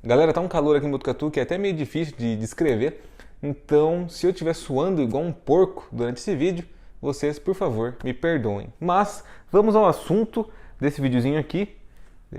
Galera, tá um calor aqui em Botucatu que é até meio difícil de descrever, então se eu estiver suando igual um porco durante esse vídeo, vocês, por favor, me perdoem. Mas vamos ao assunto desse videozinho aqui.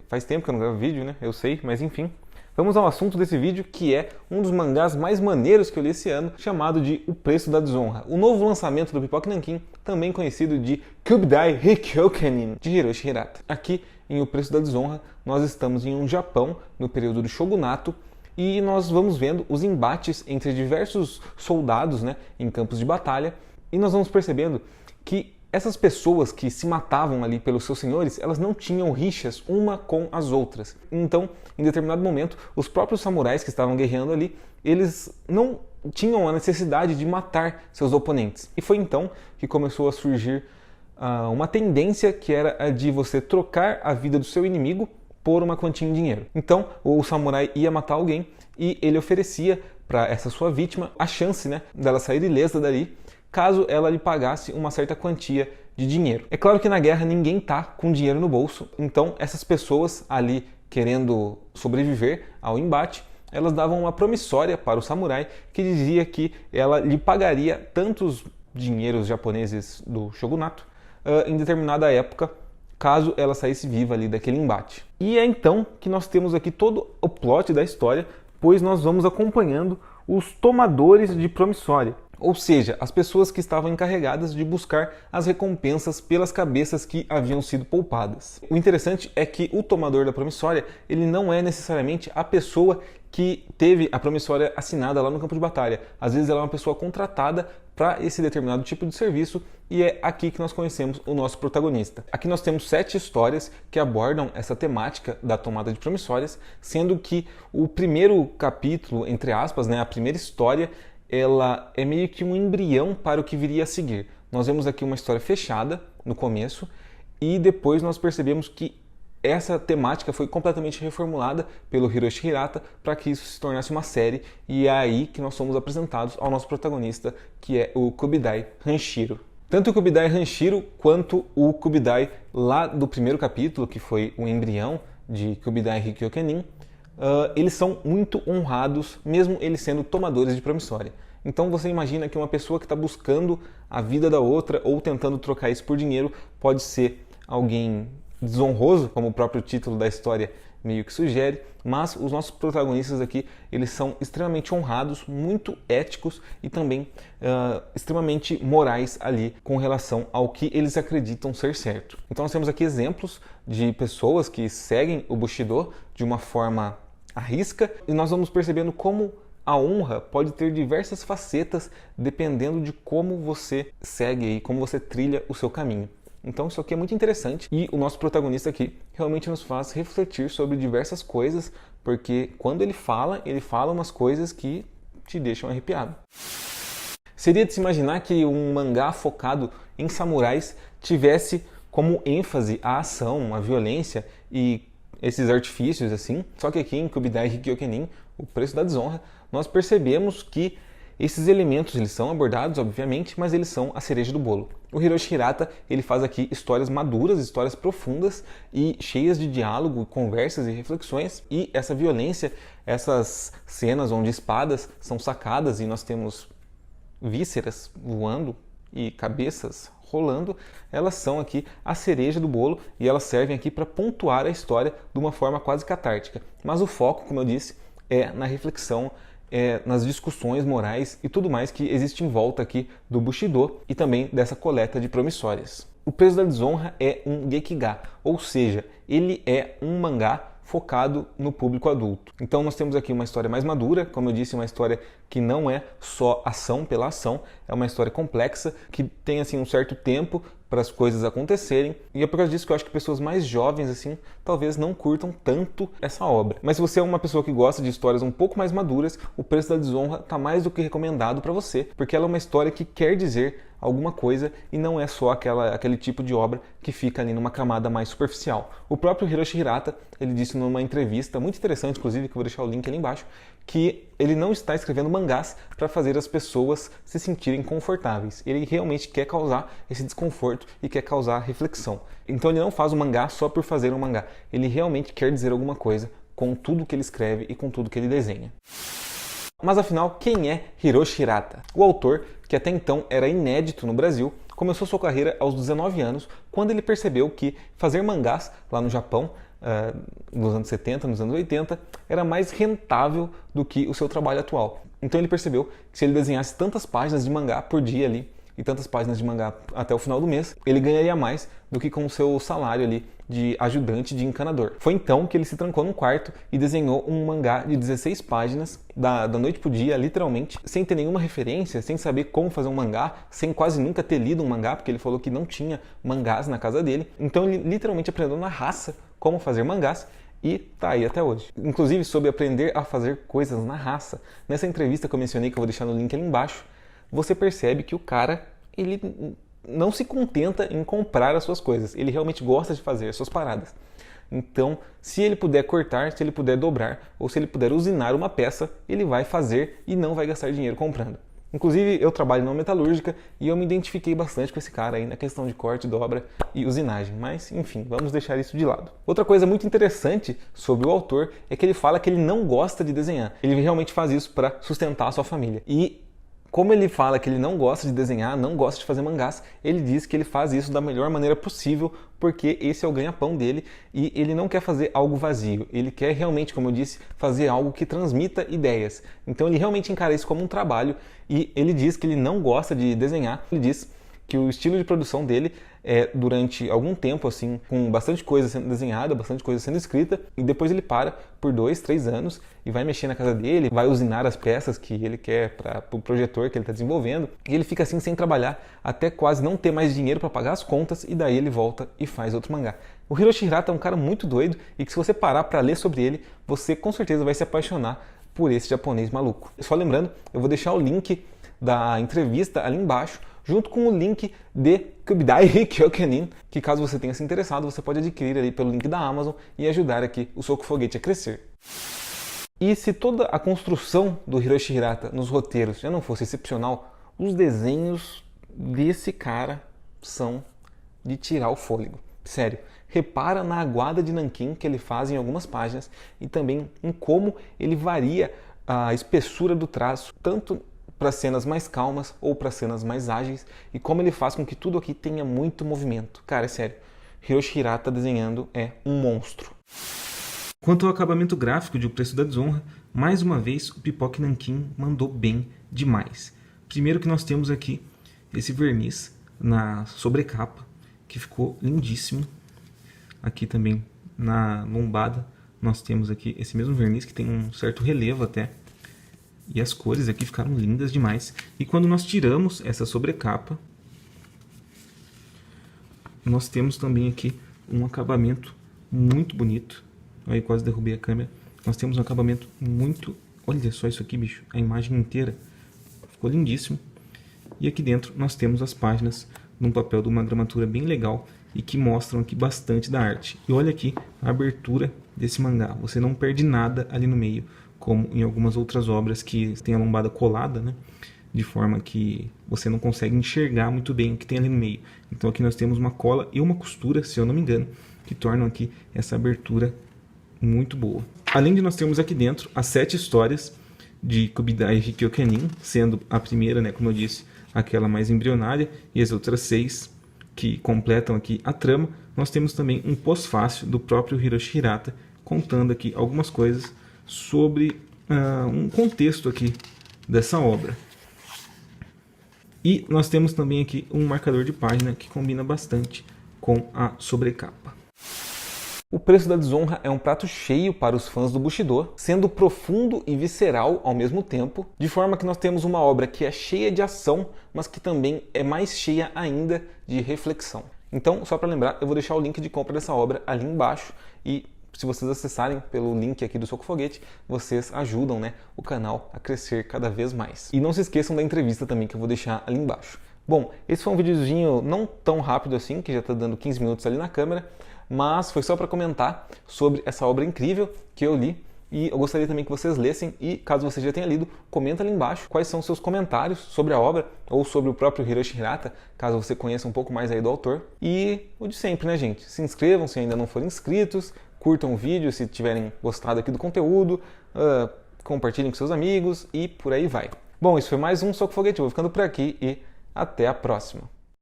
Faz tempo que eu não gravo vídeo, né? Eu sei, mas enfim. Vamos ao assunto desse vídeo, que é um dos mangás mais maneiros que eu li esse ano, chamado de O Preço da Desonra, o novo lançamento do Pipoca Nankin, também conhecido de Kubidai Hikyokenin, de Hiroshi Hirata. Aqui, em O Preço da Desonra, nós estamos em um Japão, no período do Shogunato, e nós vamos vendo os embates entre diversos soldados, né, em campos de batalha, e nós vamos percebendo que essas pessoas que se matavam ali pelos seus senhores, elas não tinham rixas uma com as outras. Então, em determinado momento, os próprios samurais que estavam guerreando ali, eles não tinham a necessidade de matar seus oponentes. E foi então que começou a surgir uma tendência que era a de você trocar a vida do seu inimigo por uma quantia em dinheiro. Então, o samurai ia matar alguém e ele oferecia para essa sua vítima a chance, né, dela sair ilesa dali, caso ela lhe pagasse uma certa quantia de dinheiro. É claro que na guerra ninguém tá com dinheiro no bolso, então essas pessoas ali querendo sobreviver ao embate, elas davam uma promissória para o samurai que dizia que ela lhe pagaria tantos dinheiros japoneses do shogunato em determinada época, caso ela saísse viva ali daquele embate. E é então que nós temos aqui todo o plot da história, pois nós vamos acompanhando os tomadores de promissória. Ou seja, as pessoas que estavam encarregadas de buscar as recompensas pelas cabeças que haviam sido poupadas. O interessante é que o tomador da promissória, ele não é necessariamente a pessoa que teve a promissória assinada lá no campo de batalha. Às vezes ela é uma pessoa contratada para esse determinado tipo de serviço e é aqui que nós conhecemos o nosso protagonista. Aqui nós temos 7 histórias que abordam essa temática da tomada de promissórias, sendo que o primeiro capítulo, entre aspas, né, a primeira história, ela é meio que um embrião para o que viria a seguir. Nós vemos aqui uma história fechada no começo e depois nós percebemos que essa temática foi completamente reformulada pelo Hiroshi Hirata para que isso se tornasse uma série, e é aí que nós somos apresentados ao nosso protagonista, que é o Kubidai Hanshiro. Tanto o Kubidai Hanshiro quanto o Kubidai lá do primeiro capítulo, que foi o embrião de Kubidai Hikyokenin, eles são muito honrados, mesmo eles sendo tomadores de promissória. Então você imagina que uma pessoa que está buscando a vida da outra ou tentando trocar isso por dinheiro pode ser alguém desonroso, como o próprio título da história meio que sugere, mas os nossos protagonistas aqui, eles são extremamente honrados, muito éticos e também extremamente morais ali com relação ao que eles acreditam ser certo. Então nós temos aqui exemplos de pessoas que seguem o Bushido de uma forma à risca, e nós vamos percebendo como a honra pode ter diversas facetas dependendo de como você segue e como você trilha o seu caminho. Então isso aqui é muito interessante e o nosso protagonista aqui realmente nos faz refletir sobre diversas coisas, porque quando ele fala umas coisas que te deixam arrepiado. Seria de se imaginar que um mangá focado em samurais tivesse como ênfase a ação, a violência e esses artifícios assim. Só que aqui em Kubidai Hikyokenin, O Preço da Desonra, nós percebemos que esses elementos eles são abordados, obviamente, mas eles são a cereja do bolo. O Hiroshi Hirata, ele faz aqui histórias maduras, histórias profundas e cheias de diálogo, conversas e reflexões. E essa violência, essas cenas onde espadas são sacadas e nós temos vísceras voando e cabeças rolando, elas são aqui a cereja do bolo e elas servem aqui para pontuar a história de uma forma quase catártica. Mas o foco, como eu disse, é na reflexão, nas discussões morais e tudo mais que existe em volta aqui do Bushido e também dessa coleta de promissórias. O Preço da Desonra é um Gekiga, ou seja, ele é um mangá focado no público adulto. Então nós temos aqui uma história mais madura, como eu disse, uma história que não é só ação pela ação, é uma história complexa, que tem assim um certo tempo para as coisas acontecerem, e é por causa disso que eu acho que pessoas mais jovens assim talvez não curtam tanto essa obra. Mas se você é uma pessoa que gosta de histórias um pouco mais maduras, O Preço da Desonra está mais do que recomendado para você, porque ela é uma história que quer dizer alguma coisa e não é só aquele tipo de obra que fica ali numa camada mais superficial. O próprio Hiroshi Hirata, ele disse numa entrevista muito interessante, inclusive, que eu vou deixar o link ali embaixo, que ele não está escrevendo mangás para fazer as pessoas se sentirem confortáveis. Ele realmente quer causar esse desconforto e quer causar reflexão. Então ele não faz o mangá só por fazer um mangá. Ele realmente quer dizer alguma coisa com tudo que ele escreve e com tudo que ele desenha. Mas afinal, quem é Hiroshi Hirata? O autor, que até então era inédito no Brasil, começou sua carreira aos 19 anos, quando ele percebeu que fazer mangás lá no Japão, nos anos 70, nos anos 80, era mais rentável do que o seu trabalho atual. Então ele percebeu que se ele desenhasse tantas páginas de mangá por dia ali, e tantas páginas de mangá até o final do mês, ele ganharia mais do que com o seu salário ali de ajudante de encanador. Foi então que ele se trancou num quarto e desenhou um mangá de 16 páginas, da noite pro dia, literalmente, sem ter nenhuma referência, sem saber como fazer um mangá, sem quase nunca ter lido um mangá, porque ele falou que não tinha mangás na casa dele. Então ele literalmente aprendeu na raça como fazer mangás e tá aí até hoje. Inclusive sobre aprender a fazer coisas na raça. Nessa entrevista que eu mencionei, que eu vou deixar no link ali embaixo, você percebe que o cara, ele não se contenta em comprar as suas coisas. Ele realmente gosta de fazer as suas paradas. Então, se ele puder cortar, se ele puder dobrar, ou se ele puder usinar uma peça, ele vai fazer e não vai gastar dinheiro comprando. Inclusive, eu trabalho numa metalúrgica e eu me identifiquei bastante com esse cara aí na questão de corte, dobra e usinagem. Mas, enfim, vamos deixar isso de lado. Outra coisa muito interessante sobre o autor é que ele fala que ele não gosta de desenhar. Ele realmente faz isso para sustentar a sua família. E como ele fala que ele não gosta de desenhar, não gosta de fazer mangás, ele diz que ele faz isso da melhor maneira possível, porque esse é o ganha-pão dele e ele não quer fazer algo vazio. Ele quer realmente, como eu disse, fazer algo que transmita ideias. Então ele realmente encara isso como um trabalho e ele diz que ele não gosta de desenhar. Ele diz que o estilo de produção dele é durante algum tempo, assim, com bastante coisa sendo desenhada, bastante coisa sendo escrita, e depois ele para por 2, 3 anos e vai mexer na casa dele, vai usinar as peças que ele quer para o projetor que ele está desenvolvendo, e ele fica assim sem trabalhar até quase não ter mais dinheiro para pagar as contas, e daí ele volta e faz outro mangá. O Hiroshi Hirata é um cara muito doido e que se você parar para ler sobre ele, você com certeza vai se apaixonar por esse japonês maluco. Só lembrando, eu vou deixar o link da entrevista ali embaixo, junto com o link de Kubidai Kyokenin, que caso você tenha se interessado, você pode adquirir ali pelo link da Amazon e ajudar aqui o Soco Foguete a crescer. E se toda a construção do Hiroshi Hirata nos roteiros já não fosse excepcional, os desenhos desse cara são de tirar o fôlego. Sério, repara na aguada de nanquim que ele faz em algumas páginas e também em como ele varia a espessura do traço, tanto para cenas mais calmas ou para cenas mais ágeis, e como ele faz com que tudo aqui tenha muito movimento. Cara, é sério, Hiroshi Hirata desenhando é um monstro. Quanto ao acabamento gráfico de O Preço da Desonra, mais uma vez o Pipoque Nanquim mandou bem demais. Primeiro que nós temos aqui esse verniz na sobrecapa, que ficou lindíssimo. Aqui também na lombada nós temos aqui esse mesmo verniz, que tem um certo relevo até. E as cores aqui ficaram lindas demais. E quando nós tiramos essa sobrecapa, nós temos também aqui um acabamento muito bonito. Aí quase derrubei a câmera. Nós temos um acabamento muito... Olha só isso aqui, bicho. A imagem inteira ficou lindíssimo. E aqui dentro nós temos as páginas num papel de uma gramatura bem legal e que mostram aqui bastante da arte. E olha aqui a abertura desse mangá. Você não perde nada ali no meio, como em algumas outras obras que tem a lombada colada, né? De forma que você não consegue enxergar muito bem o que tem ali no meio. Então aqui nós temos uma cola e uma costura, se eu não me engano, que tornam aqui essa abertura muito boa. Além de nós termos aqui dentro as 7 histórias de Kubidai Kyokenin, sendo a primeira, né, como eu disse, aquela mais embrionária, e as outras 6 que completam aqui a trama. Nós temos também um pós-fácil do próprio Hiroshi Hirata, contando aqui algumas coisas sobre um contexto aqui dessa obra. E nós temos também aqui um marcador de página que combina bastante com a sobrecapa. O Preço da Desonra é um prato cheio para os fãs do Bushido, sendo profundo e visceral ao mesmo tempo, de forma que nós temos uma obra que é cheia de ação, mas que também é mais cheia ainda de reflexão. Então, só para lembrar, eu vou deixar o link de compra dessa obra ali embaixo, e se vocês acessarem pelo link aqui do Soco Foguete, vocês ajudam, né, o canal a crescer cada vez mais. E não se esqueçam da entrevista também, que eu vou deixar ali embaixo. Bom, esse foi um videozinho não tão rápido assim, que já está dando 15 minutos ali na câmera, mas foi só para comentar sobre essa obra incrível que eu li. E eu gostaria também que vocês lessem e, caso você já tenha lido, comenta ali embaixo quais são os seus comentários sobre a obra ou sobre o próprio Hiroshi Hirata, caso você conheça um pouco mais aí do autor. E o de sempre, né, gente? Se inscrevam se ainda não forem inscritos, curtam o vídeo se tiverem gostado aqui do conteúdo, compartilhem com seus amigos e por aí vai. Bom, isso foi mais um Soco Foguete, eu vou ficando por aqui e até a próxima.